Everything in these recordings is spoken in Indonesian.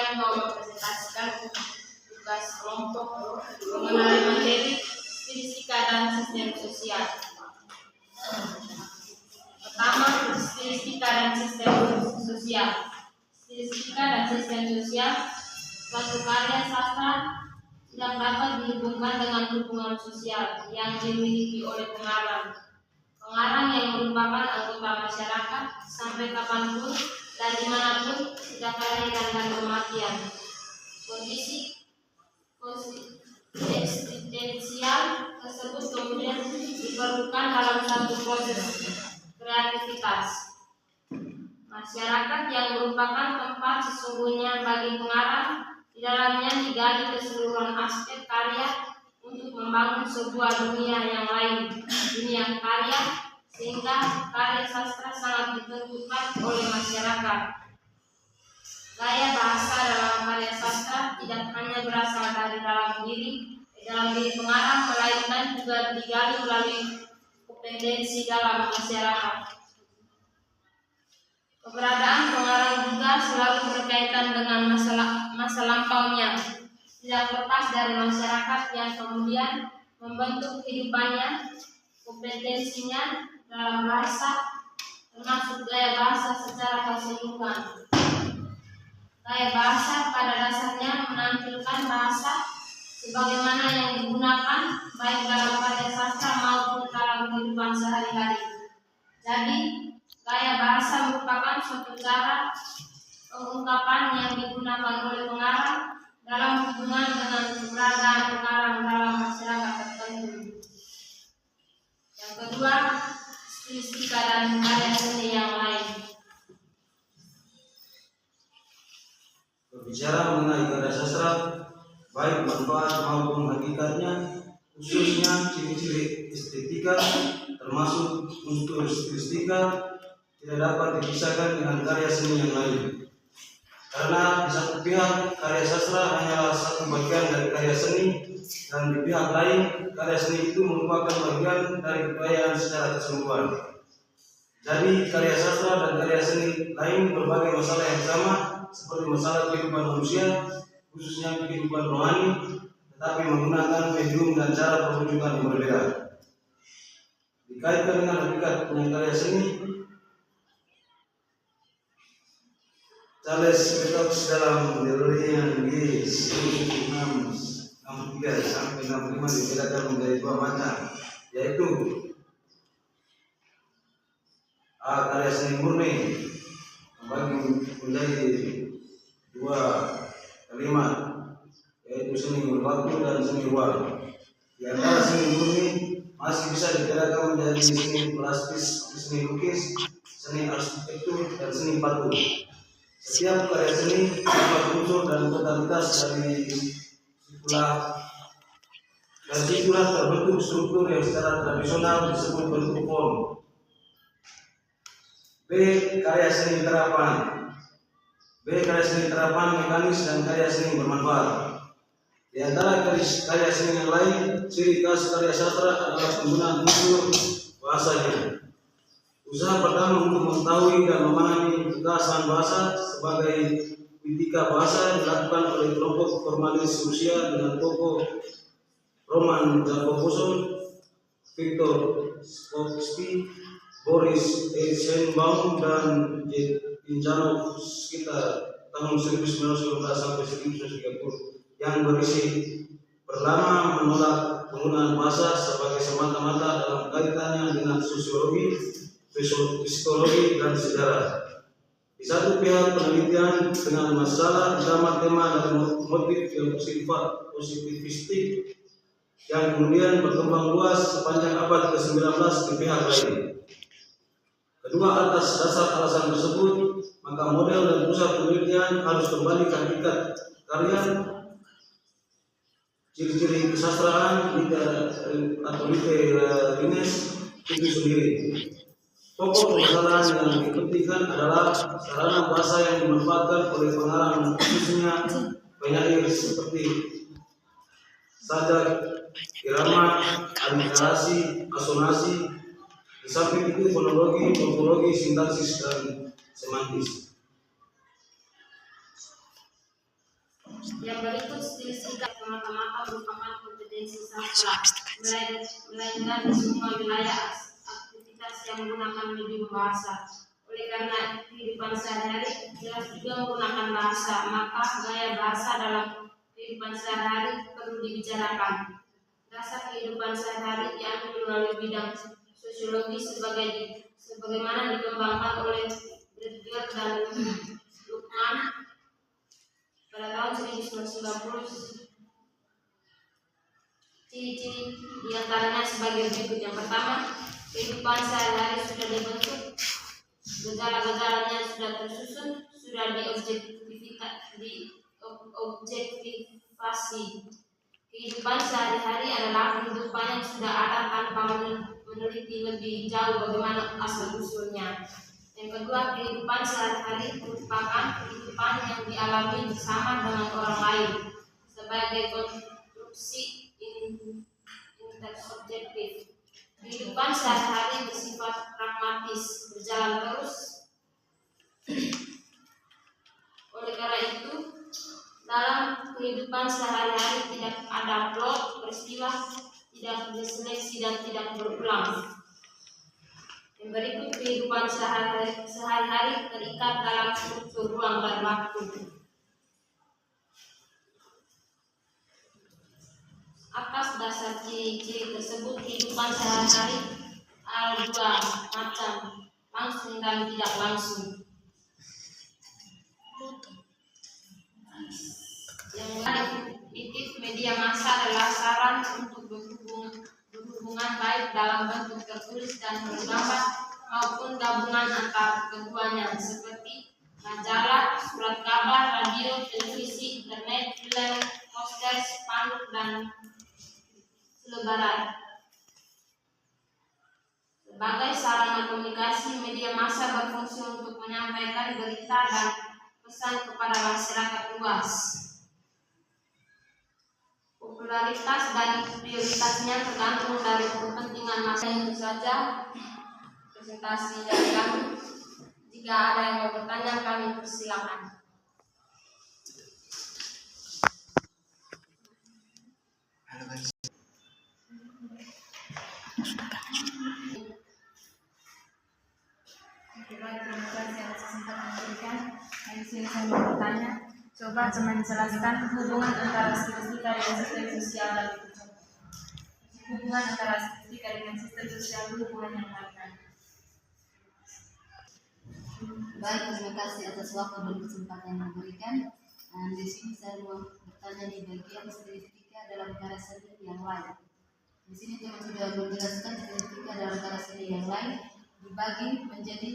akan mempresentasikan tugas kelompok mengenai materi statistika dan sistem sosial. Pertama, statistika dan sistem sosial. Statistika dan sistem sosial suatu karya sastra yang dapat dihubungkan dengan hubungan sosial yang dimiliki oleh pengarang. Pengarang yang merupakan anggota masyarakat sampai kapanpun dan dimanapun sejak kelahiran dan kematian. Kondisi eksistensial tersebut kemudian diperlukan dalam satu proses kreativitas. Masyarakat yang merupakan tempat sesungguhnya bagi pengarang, di dalamnya digali keseluruhan aspek karya untuk membangun sebuah dunia yang lain, dunia karya, sehingga karya sastra sangat ditentukan oleh masyarakat. Gaya bahasa dalam karya sastra tidak hanya berasal dari dalam diri pengarang, melainkan juga digali melalui kompetensi dalam masyarakat. Keberadaan pengarang juga selalu berkaitan dengan masa lampaunya, tidak lepas dari masyarakat yang kemudian membentuk kehidupannya, kompetensinya dalam bahasa, termasuk gaya bahasa secara keseluruhan. Gaya bahasa pada dasarnya menampilkan bahasa sebagaimana yang digunakan baik dalam karya sastra maupun dalam kehidupan sehari-hari. Jadi, gaya bahasa merupakan suatu cara pengungkapan yang digunakan oleh pengarang dalam hubungan dengan keberadaan pengarang dalam masyarakat tertentu. Yang kedua, stilistika dan karya seni yang lain. Berbicara mengenai karya sastra, baik manfaat maupun hakikatnya, khususnya ciri-ciri estetika, termasuk unsur stilistika, tidak dapat dipisahkan dengan karya seni yang lain. Karena di satu pihak karya sastra hanyalah satu bagian dari karya seni, dan di pihak lain karya seni itu merupakan bagian dari kebudayaan secara keseluruhan. Jadi karya sastra dan karya seni lain berbagai masalah yang sama, seperti masalah kehidupan manusia, khususnya kehidupan rohani, tetapi menggunakan medium dan cara perwujudan yang berbeda. Dikaitkan dengan hakikatnya karya seni, Charles Peirce dalam teorinya G663 sampai 65 dibedakan menjadi dua macam, yaitu A. Karya seni murni membagi menjadi dua kalimat, yaitu seni berbatu dan seni ruang. Di antara seni murni masih bisa dibedakan menjadi seni plastis, seni lukis, seni arsitektur, dan seni patung. Setiap karya seni dapat unsur dan totalitas dari situlah terbentuk struktur yang secara tradisional disebut bentuk form. B. Karya seni terapan. B. Karya seni terapan mekanis dan karya seni bermanfaat. Di antara karya seni yang lain, ciri khas karya sastra adalah penggunaan unsur bahasanya. Usaha pertama untuk mengetahui dan memahami kekhasan bahasa sebagai kritika bahasa dilakukan oleh kelompok formalis Rusia dengan tokoh Roman Jakobson, Viktor Skogsky, Boris Eisenbaum, dan Jetvinjanov sekitar tahun 1919 sampai 1930, yang berisi pertama menolak penggunaan bahasa sebagai semata-mata dalam kaitannya dengan sosiologi, psikologi, dan sejarah. Di satu pihak penelitian dengan masalah utama tema dan motif yang bersifat positivistik yang kemudian berkembang luas sepanjang abad ke-19 di pihak lain. Kedua, atas dasar alasan tersebut, maka model dan pusat penelitian harus kembali ke hakikat karya, ciri-ciri kesastraan atau literariness itu sendiri. Pokok permasalahan yang dipentingkan adalah sarana bahasa yang dimanfaatkan oleh pengarang, khususnya penyair seperti sajak, irama, aliterasi, asonasi. Di samping itu fonologi, morfologi, sintaksis, dan semantis. Yang berikut stilistika semata-mata merupakan kompetensi sastra, melainkan di semua wilayah aktivitas yang menggunakan medium bahasa. Oleh karena kehidupan sehari-hari jelas juga menggunakan bahasa, maka gaya bahasa dalam kehidupan sehari-hari perlu dibicarakan. Dasar kehidupan sehari-hari diambil melalui bidang sosiologi sebagaimana dikembangkan oleh Bredger dan Luckman pada tahun 1990. Ciri-ciri diantaranya sebagai berikut. Yang pertama, kehidupan sehari-hari sudah dibentuk, gejala-gejalanya sudah tersusun, sudah diobjektivasi. Kehidupan sehari-hari adalah kehidupan yang sudah ada tanpa meneliti lebih jauh bagaimana asal-usulnya. Yang kedua, kehidupan sehari-hari merupakan kehidupan yang dialami bersama dengan orang lain sebagai konstruksi intersubjektif. Kehidupan sehari-hari bersifat pragmatis, berjalan terus. Oleh karena itu, dalam kehidupan sehari-hari tidak ada plot, peristiwa, tidak diseleksi dan tidak berulang. Yang berikut, kehidupan sehari-hari terikat dalam struktur ruang dan waktu. Atas dasar ciri-ciri tersebut, kehidupan sehari-hari ada dua macam, langsung dan tidak langsung. Yang definitif, media massa adalah sarana untuk berhubungan baik dalam bentuk tertulis dan bergambar maupun gabungan antar keduanya seperti majalah, surat kabar, radio, televisi, internet, film, poster, spanduk, dan selebaran. Sebagai sarana komunikasi, media massa berfungsi untuk menyampaikan berita dan pesan kepada masyarakat luas. Popularitas dan prioritasnya tergantung dari kepentingan massa. Itu saja presentasi dari kami. Jika ada yang mau bertanya, kami persilakan. Terima kasih atas kesempatan yang diberikan. Di sini saya mau bertanya, coba menjelaskan hubungan antara stilistika dengan sistem sosial dan hubungan antara stilistika dengan sistem sosial itu hubungan yang mana? Baik, terima kasih atas waktu dan kesempatan yang diberikan. Di sini saya mau bertanya di bagian stilistika dalam karya seni yang lain. Di sini teman sudah menjelaskan stilistika dalam karya seni yang lain dibagi menjadi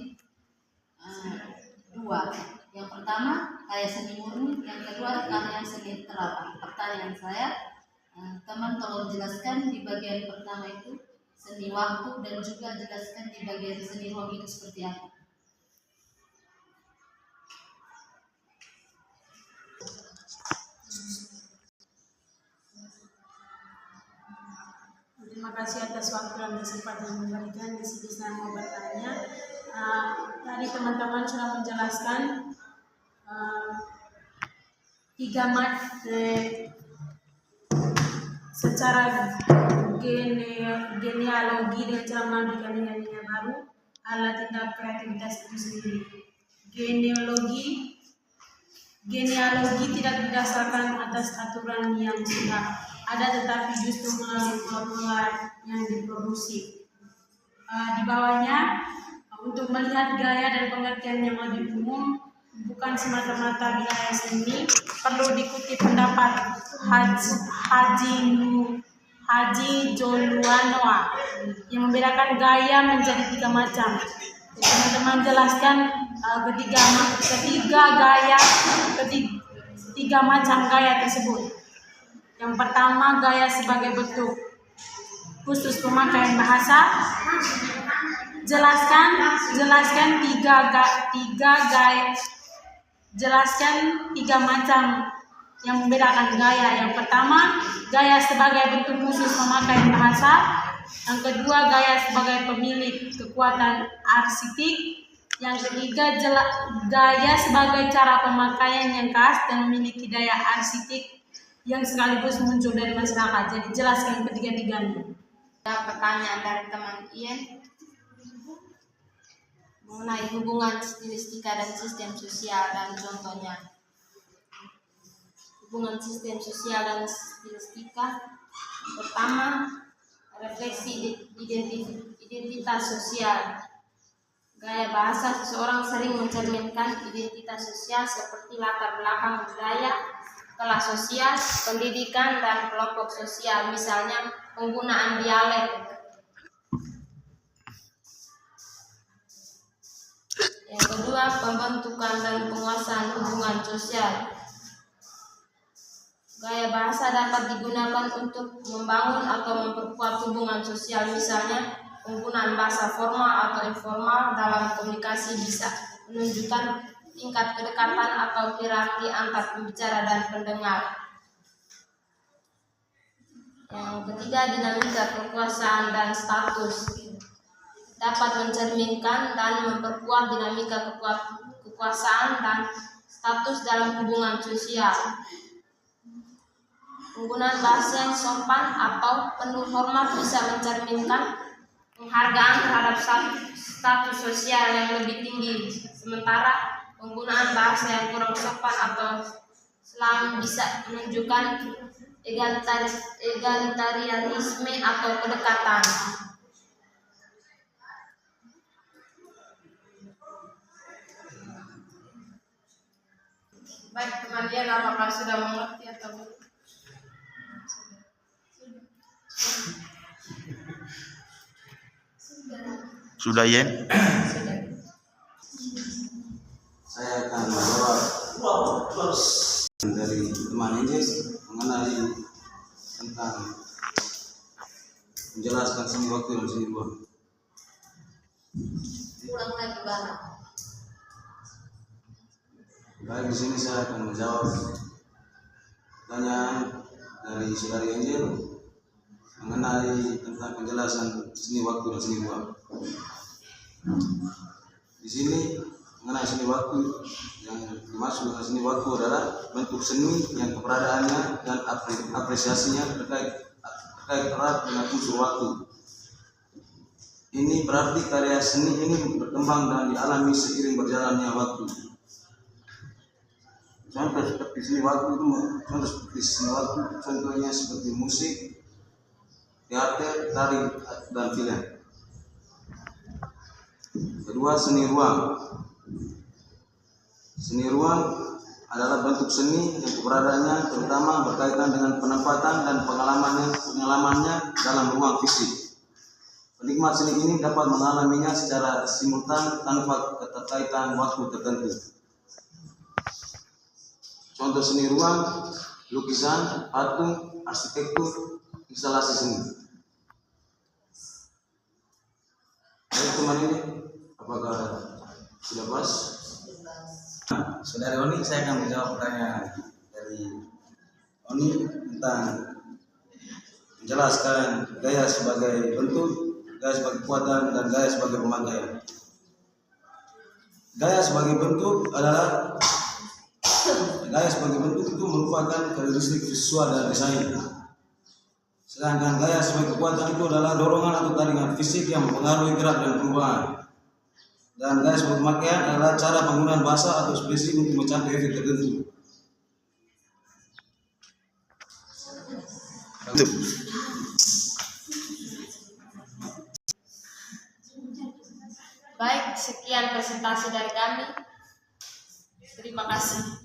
dua. Yang pertama karya seni murni, yang kedua karya seni terapan. Pertanyaan saya, teman tolong jelaskan di bagian pertama itu seni waktu dan juga jelaskan di bagian seni ruang itu seperti apa. Terima kasih atas waktu dan kesempatan yang diberikan. Di sini saya mau bertanya. Tadi teman-teman sudah menjelaskan tiga secara genealogi dengan cara mengambilkan nilai-nilai baru adalah tindak kreativitas itu sendiri. Genealogi tidak didasarkan atas aturan yang sudah ada, tetapi justru melalui formula yang diproduksi. Di bawahnya, untuk melihat gaya dan pengertian yang lebih umum, bukan semata-mata wilayah seni, perlu diikuti pendapat Haji Joluanoa yang membedakan gaya menjadi tiga macam. Teman-teman jelaskan tiga macam gaya tersebut. Yang pertama, gaya sebagai bentuk khusus pemakaian bahasa. Jelaskan tiga macam yang membedakan gaya. Yang pertama, gaya sebagai bentuk khusus pemakaian bahasa. Yang kedua, gaya sebagai pemilik kekuatan arsitek. Yang ketiga, gaya sebagai cara pemakaian yang khas dan memiliki daya arsitek yang sekaligus muncul dari masyarakat. Jadi jelaskan ketiga-tiganya. Ada pertanyaan dari teman Ian mengenai hubungan stilistika dan sistem sosial dan contohnya. Hubungan sistem sosial dan stilistika. Pertama, refleksi identitas sosial. Gaya bahasa seseorang sering mencerminkan identitas sosial seperti latar belakang budaya, kelas sosial, pendidikan, dan kelompok sosial, misalnya penggunaan dialek. Yang kedua, pembentukan dan penguasaan hubungan sosial. Gaya bahasa dapat digunakan untuk membangun atau memperkuat hubungan sosial, misalnya penggunaan bahasa formal atau informal dalam komunikasi bisa menunjukkan tingkat kedekatan atau hierarki antar pembicara dan pendengar. Yang ketiga, dinamika kekuasaan dan status dapat mencerminkan dan memperkuat dinamika kekuasaan dan status dalam hubungan sosial. Penggunaan bahasa yang sopan atau penuh hormat bisa mencerminkan penghargaan terhadap status sosial yang lebih tinggi, sementara penggunaan bahasa yang kurang sopan atau slang bisa menunjukkan egalitarianisme atau kedekatan. Baik, teman Ian, apakah sudah mengerti atau belum? Sudah ya? Saya akan menjawab dari teman Injis mengenai tentang menjelaskan seni waktu dan seni ruang. Ulang lagi Bang. Baik, di sini saya akan menjawab pertanyaan dari saudari Angel mengenai tentang penjelasan seni waktu dan seni ruang. Di sini mengenai seni waktu, yang dimaksud dengan seni waktu adalah bentuk seni yang keberadaannya dan apresiasinya terkait erat dengan unsur waktu. Ini berarti karya seni ini berkembang dan dialami seiring berjalannya waktu. Contoh seperti seni waktu contohnya seperti musik, teater, tari, dan film. Kedua, seni ruang. Seni ruang adalah bentuk seni yang keberadaannya terutama berkaitan dengan penempatan dan pengalamannya dalam ruang fisik. Penikmat seni ini dapat mengalaminya secara simultan tanpa keterkaitan waktu tertentu. Contoh seni ruang, lukisan, patung, arsitektur, instalasi seni. Baik teman ini, apakah sudah pas? Saudari Oni, saya akan menjawab pertanyaan dari Oni tentang menjelaskan gaya sebagai bentuk, gaya sebagai kekuatan, dan gaya sebagai pemakaian. Gaya sebagai bentuk itu merupakan karakteristik visual dan desain. Sedangkan gaya sebagai kekuatan itu adalah dorongan atau taringan fisik yang mempengaruhi gerak dan perubahan. Dan gaya sebagai pemakaian adalah cara penggunaan bahasa atau ekspresi untuk mencapai efek tertentu. Baik, sekian presentasi dari kami. Terima kasih.